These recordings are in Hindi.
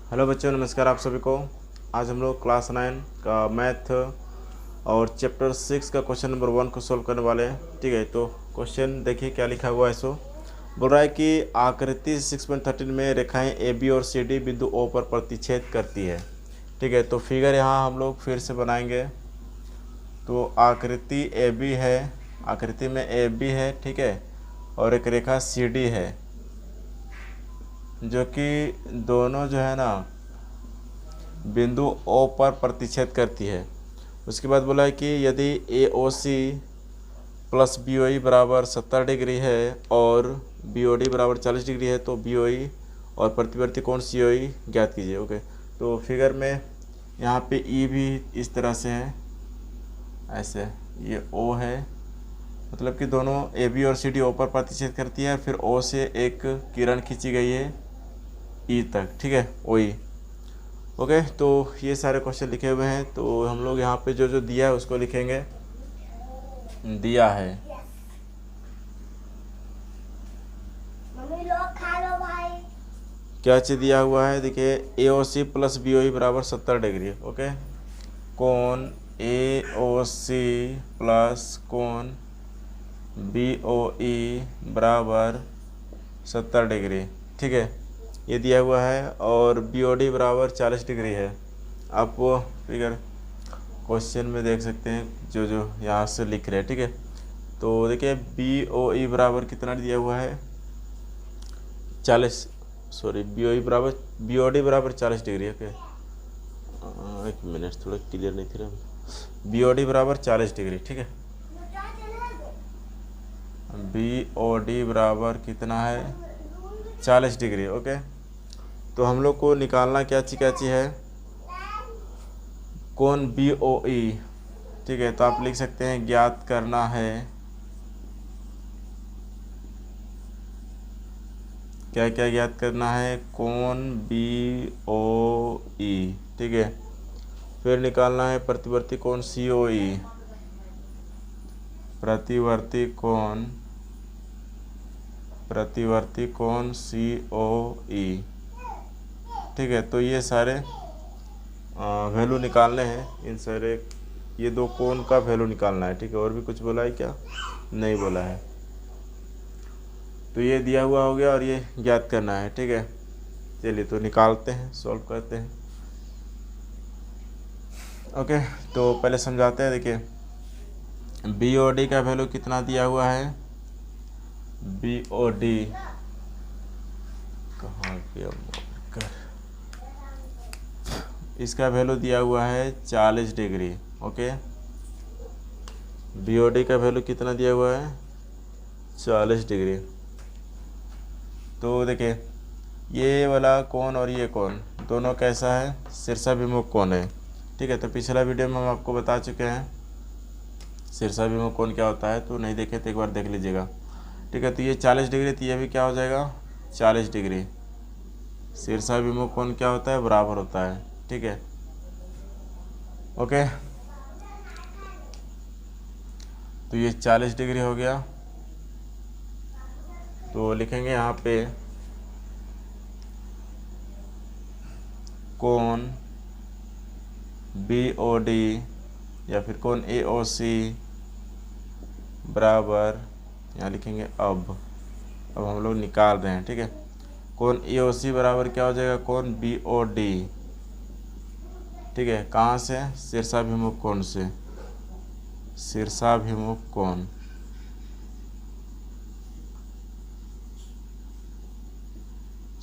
हेलो बच्चों, नमस्कार आप सभी को। आज हम लोग क्लास 9 का मैथ और चैप्टर 6 का क्वेश्चन नंबर 1 को सोल्व करने वाले हैं। ठीक है, तो क्वेश्चन देखिए क्या लिखा हुआ है। सो बोल रहा है कि आकृति 6.13 में रेखाएं ए बी और सी डी बिंदु ओ पर प्रतिच्छेद करती है। ठीक है, तो फिगर यहाँ हम लोग फिर से बनाएंगे। तो आकृति ए बी है, आकृति में ए बी है, ठीक है, और एक रेखा सी डी है जो कि दोनों जो है ना बिंदु ओ पर प्रतिच्छेद करती है। उसके बाद बोला है कि यदि ए ओ सी प्लस बी ओ ई बराबर 70 डिग्री है और बी ओ डी बराबर 40 डिग्री है तो बी ओ ई और प्रतिवर्ती कोण सी ओ ई ज्ञात कीजिए। ओके, तो फिगर में यहाँ पे ई भी इस तरह से है, ऐसे ये ओ है, मतलब कि दोनों ए बी और सी डी ओ पर प्रतिच्छेद करती है। फिर ओ से एक किरण खींची गई है ई तक, ठीक है, ओ ई। ओके, तो ये सारे क्वेश्चन लिखे हुए हैं। तो हम लोग यहाँ पे जो जो दिया है उसको लिखेंगे। दिया है मम्मी लोग खा लो भाई। क्या चीज़ दिया हुआ है, देखिए ए ओ सी प्लस बी ओ ई बराबर 70 डिग्री। ओके, कोण ए ओ सी प्लस कोण बी ओ ई बराबर 70 डिग्री, ठीक है, ये दिया हुआ है। और बी ओ डी बराबर 40 डिग्री है। आप वो फिगर क्वेश्चन में देख सकते हैं जो जो यहाँ से लिख रहे हैं। ठीक है, तो देखिए बी ओ ई बराबर कितना दिया हुआ है, 40, सॉरी बी ओ ई बराबर बी ओ डी बराबर 40 डिग्री। ओके, एक मिनट, थोड़ा क्लियर नहीं थी। बी ओ डी बराबर 40 डिग्री, ठीक है, बी ओ डी बराबर कितना है, 40 डिग्री। ओके, तो हम लोग को निकालना क्या चीज़ है, कोण बी ओ ई। ठीक है, तो आप लिख सकते हैं ज्ञात करना है, क्या क्या ज्ञात करना है, कोण बी ओ ई। ठीक है, फिर निकालना है प्रतिवर्ती कोण सी ओ ई, प्रतिवर्ती कोण सी ओ ई। ठीक है, तो ये सारे वैल्यू निकालने हैं, इन सारे ये दो कोण का वैल्यू निकालना है। ठीक है, और भी कुछ बोला है क्या, नहीं बोला है। तो ये दिया हुआ हो गया और ये ज्ञात करना है। ठीक है, चलिए तो निकालते हैं, सॉल्व करते हैं। ओके, तो पहले समझाते हैं। देखिए बी ओ डी का वैल्यू कितना दिया हुआ है, बी ओ डी कहाँ गया मार्कर, इसका वैल्यू दिया हुआ है 40 degree. Okay, B O D का वैल्यू कितना दिया हुआ है, 40 डिग्री। तो देखिए ये वाला कोण और ये कोण दोनों कैसा है, शीर्षाभिमुख कोण है। ठीक है, तो पिछला वीडियो में हम आपको बता चुके हैं शीर्षाभिमुख कोण क्या होता है, तो नहीं देखे तो एक बार देख लीजिएगा। ठीक है, तो ये 40 डिग्री, तो ये भी क्या हो जाएगा 40 डिग्री। शीर्षाभिमुख कोण क्या होता है, बराबर होता है। ठीक है, ओके, तो ये 40 डिग्री हो गया। तो लिखेंगे यहाँ पे कोण बी ओ डी या फिर कोण ए ओ सी बराबर, यहाँ लिखेंगे अब हम लोग निकाल रहे हैं। ठीक है, कोण ए ओ सी बराबर क्या हो जाएगा, कोण बी ओ डी। ठीक है, कहाँ से, शीर्षाभिमुख कोण से, शीर्षाभिमुख कोण।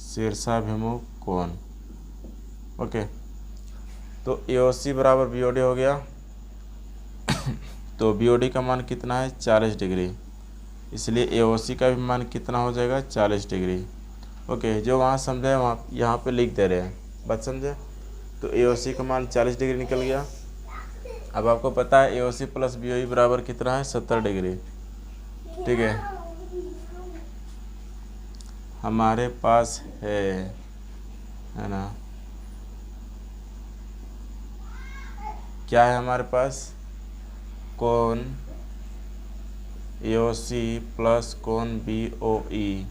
शीर्षाभिमुख कोण। ओके, तो ए ओ सी बराबर बी ओ डी हो गया। तो बी ओ डी का मान कितना है, 40 डिग्री, इसलिए ए ओ सी का भी मान कितना हो जाएगा, 40 डिग्री। ओके, जो वहाँ समझे वहाँ यहाँ पे लिख दे रहे हैं, बात समझे। तो ए ओ सी का मान 40 डिग्री निकल गया। अब आपको पता है ए ओ सी प्लस बी ओ ई बराबर कितना है, 70 डिग्री। ठीक है, हमारे पास है ना, क्या है हमारे पास, कोण ए ओ सी प्लस कोण बी ओ ई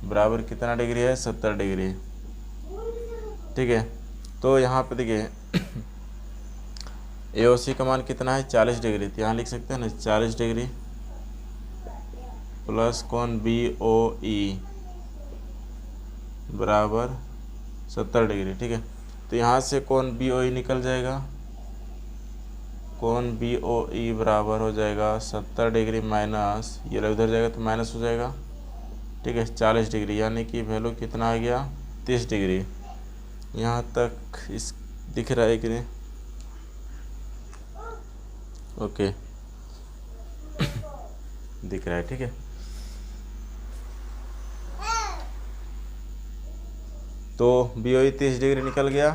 बराबर कितना डिग्री है, 70 डिग्री। ठीक है। तो यहाँ पे देखिए AOC का मान कितना है 40 डिग्री, तो यहाँ लिख सकते हैं ना 40 डिग्री प्लस कोण BOE बराबर 70 डिग्री। ठीक है, तो यहाँ से कोण BOE निकल जाएगा, कोण BOE बराबर हो जाएगा 70 डिग्री माइनस ये लोग उधर जाएगा तो माइनस हो जाएगा। ठीक है, 40 डिग्री यानी कि वैल्यू कितना आ गया 30 डिग्री। यहाँ तक इस दिख रहा है कि नहीं? ओके दिख रहा है। ठीक है, तो BOE 30 डिग्री निकल गया।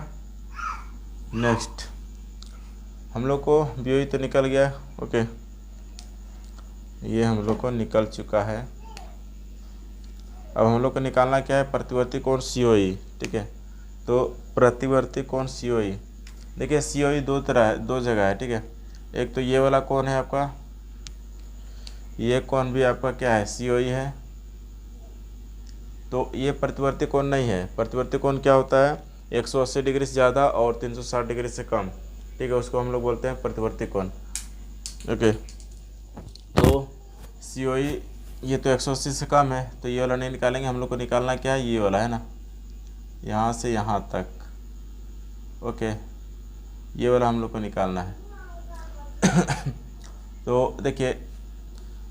नेक्स्ट हम लोग को BOE तो निकल गया। ओके, ये हम लोग को निकल चुका है। अब हम लोग को निकालना क्या है, प्रतिवर्ती कोण COE। ठीक है, तो प्रतिवर्ती कोण COE, देखिए COE दो तरह है, दो जगह है। ठीक है, एक तो ये वाला कोण है आपका, ये कोण भी आपका क्या है COE है। तो ये प्रतिवर्ती कोण नहीं है। प्रतिवर्ती कोण क्या होता है 180 डिग्री से ज़्यादा और 360 डिग्री से कम। ठीक है, उसको हम लोग बोलते हैं प्रतिवर्ती कोण। ओके, तो COE ये तो 180 से कम है, तो ये वाला नहीं निकालेंगे। हम लोग को निकालना क्या है, ये वाला है ना, यहाँ से यहाँ तक। ओके, ये वाला हम लोग को निकालना है। तो देखिए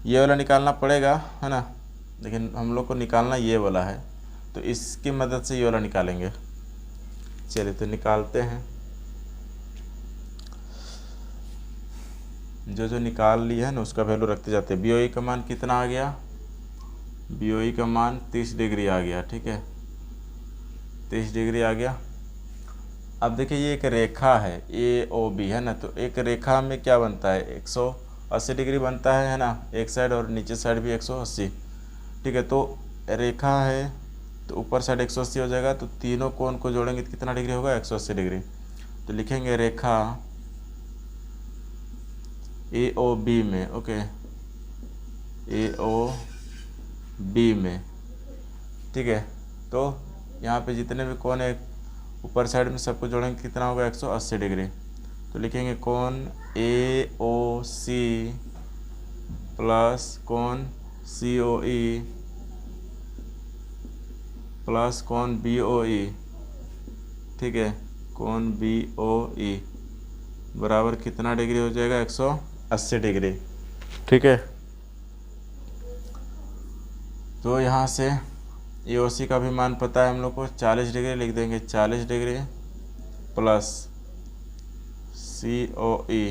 ये वाला निकालना पड़ेगा, है ना, लेकिन हम लोग को निकालना ये वाला है, तो इसकी मदद से ये वाला निकालेंगे। चलिए तो निकालते हैं। जो जो निकाल लिया है ना उसका वैल्यू रखते जाते हैं। BOE का मान कितना आ गया, BOE का मान 30 डिग्री आ गया। ठीक है, 30 डिग्री आ गया। अब देखिए ये एक रेखा है AOB है ना, तो एक रेखा में क्या बनता है 180 डिग्री बनता है ना, एक साइड और नीचे साइड भी 180। ठीक है, तो रेखा है तो ऊपर साइड 180 हो जाएगा, तो तीनों कोण को जोड़ेंगे तो कितना डिग्री होगा 180 डिग्री। तो लिखेंगे रेखा AOB में। ओके, AOB में। ठीक है, तो यहाँ पे जितने भी कोण है ऊपर साइड में सबको जोड़ेंगे कितना होगा 180 डिग्री। तो लिखेंगे कोण AOC प्लस कोण COE प्लस कोण BOE। ठीक है, कोण BOE बराबर कितना डिग्री हो जाएगा 180 डिग्री। ठीक है, तो यहाँ से AOC का भी मान पता है हम लोग को 40 डिग्री, लिख देंगे 40 डिग्री प्लस COE।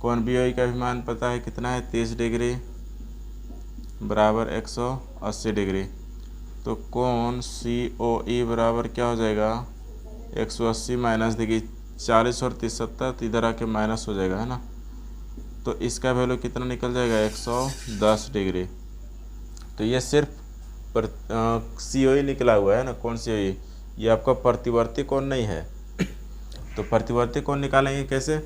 कोण BOE का भी मान पता है कितना है 30 डिग्री बराबर 180 डिग्री। तो कोण COE बराबर क्या हो जाएगा 180 माइनस, देखिए 40 और 30 70, तो इधर आके माइनस हो जाएगा, है ना। तो इसका वैल्यू कितना निकल जाएगा 110 डिग्री। तो ये सिर्फ COE निकला हुआ है ना, कोण COE, ये आपका प्रतिवर्ती कोण नहीं है। तो प्रतिवर्ती कोण निकालेंगे कैसे,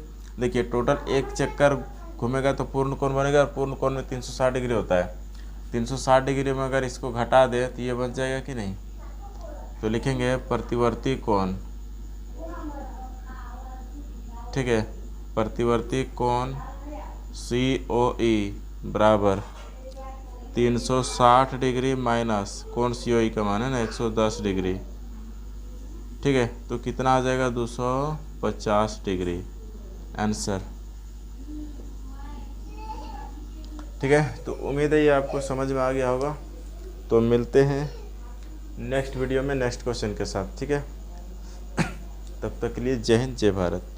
देखिए टोटल एक चक्कर घूमेगा तो पूर्ण कोण बनेगा, और पूर्ण कोण में 360 डिग्री होता है। 360 डिग्री में अगर इसको घटा दे तो ये बच जाएगा कि नहीं। तो लिखेंगे प्रतिवर्ती कोण। ठीक है, प्रतिवर्ती कोण COE बराबर 360 डिग्री माइनस कोण COE का मान है ना 110 डिग्री। ठीक है, तो कितना आ जाएगा 250 डिग्री आंसर। ठीक है, तो उम्मीद है ये आपको समझ में आ गया होगा। तो मिलते हैं नेक्स्ट वीडियो में नेक्स्ट क्वेश्चन के साथ। ठीक है, तब तक के लिए जय हिंद जय भारत।